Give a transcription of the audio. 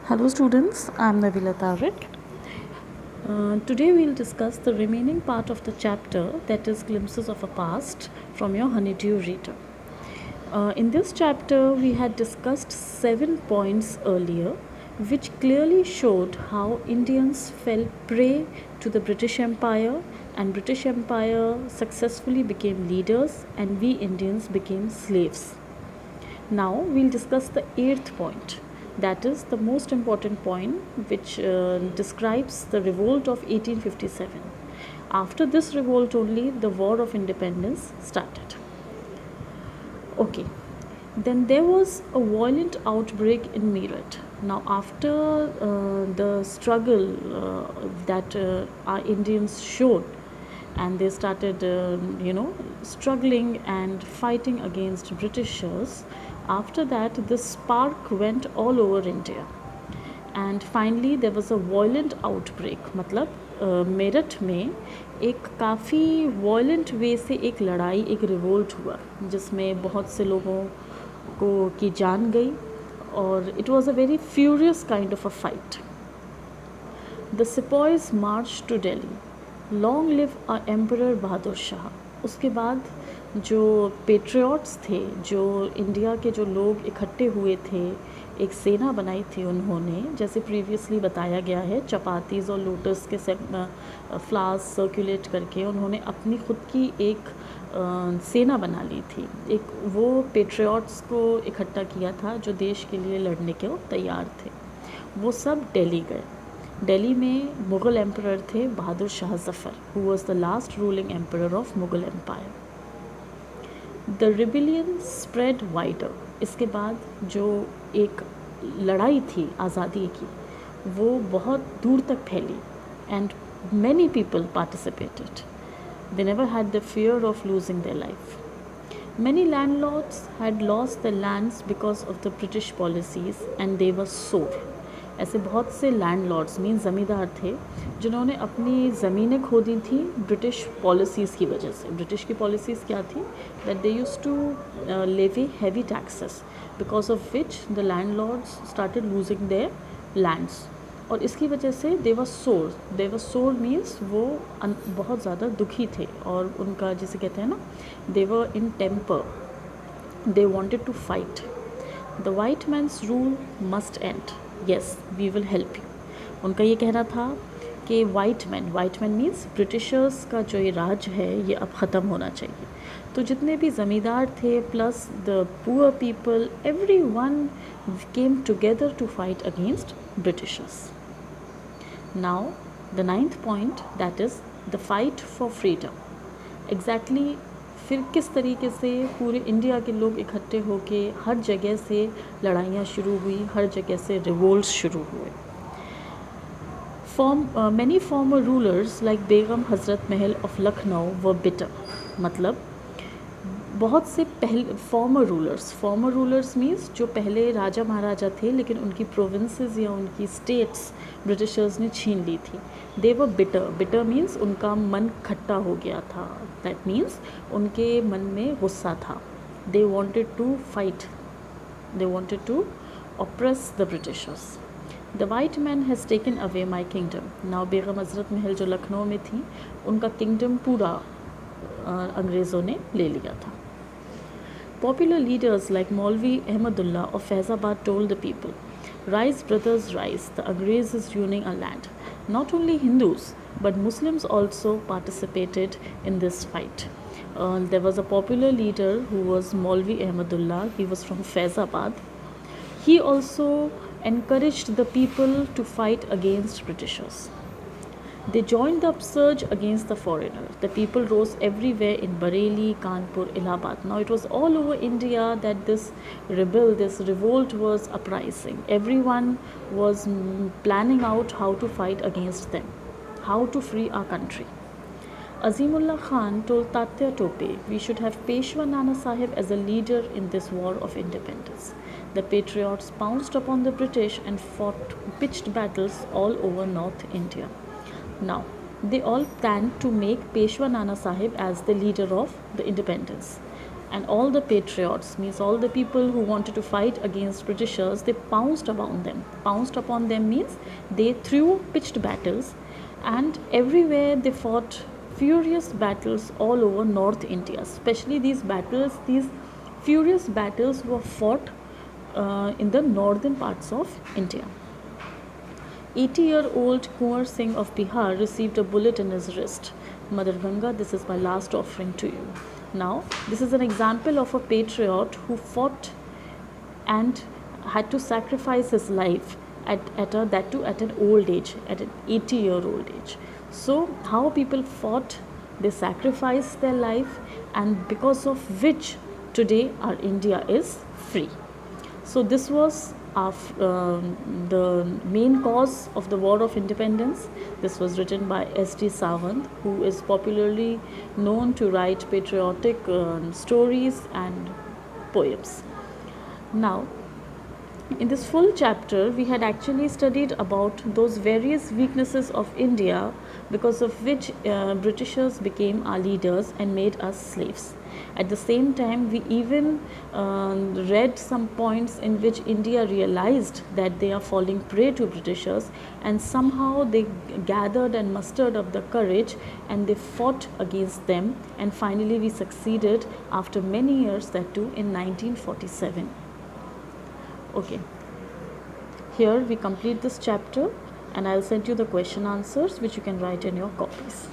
Hello students, I am Nabila Tariq. Today we will discuss the remaining part of the chapter, that is Glimpses of a Past, from your Honeydew Reader. In this chapter we had discussed 7 points earlier which clearly showed how Indians fell prey to the British Empire and British Empire successfully became leaders and we Indians became slaves. Now we'll discuss the 8th point, that is the most important point, which describes the revolt of 1857. After this revolt only the war of independence started. Okay, then there was a violent outbreak in Meerut. Now after the struggle that our Indians showed, and they started struggling and fighting against Britishers, after that the spark went all over India and finally there was a violent outbreak. मतलब मेरठ में एक काफ़ी violent वे से एक लड़ाई, एक revolt हुआ जिसमें बहुत से लोगों को की जान गई और it was a very furious kind of a fight. The sepoys march to Delhi, long live a emperor Bahadur Shah. उसके बाद जो पेट्रियट्स थे, जो इंडिया के जो लोग इकट्ठे हुए थे, एक सेना बनाई थी उन्होंने, जैसे प्रीवियसली बताया गया है, चपातीज़ और लोटस के फ्लावर्स सर्कुलेट करके उन्होंने अपनी खुद की एक सेना बना ली थी. एक वो पेट्रियट्स को इकट्ठा किया था जो देश के लिए लड़ने के तैयार थे. वो सब दिल्ली गए. दिल्ली में मुग़ल एम्परर थे Bahadur Shah Zafar, who was the last ruling emperor of Mughal empire. The rebellion spread wider. इसके बाद जो एक लड़ाई थी आज़ादी की, वो बहुत दूर तक फैली and many people participated. They never had the fear of losing their life. Many landlords had lost their lands because of the British policies and they were sore. ऐसे बहुत से लैंडलॉर्ड्स मीन ज़मींदार थे जिन्होंने अपनी ज़मीनें खो दी थी ब्रिटिश पॉलिसीज़ की वजह से. ब्रिटिश की पॉलिसीज़ क्या थी? That they used to levy heavy taxes, because of which the landlords started losing their lands. और इसकी वजह से दे वर सोर मीन्स वो बहुत ज़्यादा दुखी थे और उनका जिसे कहते हैं ना, they were in temper, they wanted to fight. The white man's rule must end, yes we will help you. उनका ये कहना था कि वाइट मैन मीन्स ब्रिटिशर्स का जो ये राज है ये अब ख़त्म होना चाहिए. तो जितने भी ज़मींदार थे plus the poor people, every one came together to fight against Britishers. Now the 9th point, that is the fight for freedom. Exactly फिर किस तरीके से पूरे इंडिया के लोग इकट्ठे होके हर जगह से लड़ाइयाँ शुरू हुई, हर जगह से रिवोल्ट्स शुरू हुए. Many farmer rulers like Begum Hazrat Mahal of Lucknow व बिटर. मतलब बहुत से पहले फॉर्मर रूलर्स मीन्स जो पहले राजा महाराजा थे लेकिन उनकी प्रोविंसेस या उनकी स्टेट्स ब्रिटिशर्स ने छीन ली थी. दे वर बिटर मीन्स उनका मन खट्टा हो गया था. दैट मीन्स उनके मन में गुस्सा था. They wanted to fight, they wanted to oppress the Britishers. The white man has taken away my kingdom. Now Begum Hazrat Mahal जो लखनऊ में थी, उनका किंगडम पूरा अंग्रेज़ों ने ले लिया था. Popular leaders like Maulvi Ahmadullah of Faizabad told the people, "Rise, brothers, rise, the Angrez is ruining our land." Not only Hindus, but Muslims also participated in this fight. There was a popular leader who was Maulvi Ahmadullah. He was from Faizabad. He also encouraged the people to fight against Britishers. They joined the upsurge against the foreigner. The people rose everywhere in Bareilly, Kanpur, Allahabad. Now it was all over India that this revolt was uprising. Everyone was planning out how to fight against them, how to free our country. Azimullah Khan told Tatya Tope, "We should have Peshwa Nana Sahib as a leader in this war of independence." The patriots pounced upon the British and fought pitched battles all over North India. Now, they all planned to make Peshwa Nana Sahib as the leader of the independence. and all the patriots, means all the people who wanted to fight against Britishers, they pounced upon them. Pounced upon them means they threw pitched battles, and everywhere they fought furious battles all over North India. Especially these furious battles were fought in the northern parts of India. 80-year-old Kunwar Singh of Bihar received a bullet in his wrist. Mother Ganga, this is my last offering to you. Now, this is an example of a patriot who fought and had to sacrifice his life at an old age, at an 80-year-old age. So, how people fought, they sacrificed their life, and because of which today our India is free. So this was the main cause of the War of Independence. This was written by S.D. Sawant, who is popularly known to write patriotic stories and poems. Now, in this full chapter, we had actually studied about those various weaknesses of India because of which Britishers became our leaders and made us slaves. At the same time, we even read some points in which India realized that they are falling prey to Britishers, and somehow they gathered and mustered up the courage and they fought against them, and finally we succeeded after many years, that too in 1947. Okay, here we complete this chapter, and I'll send you the question answers which you can write in your copies.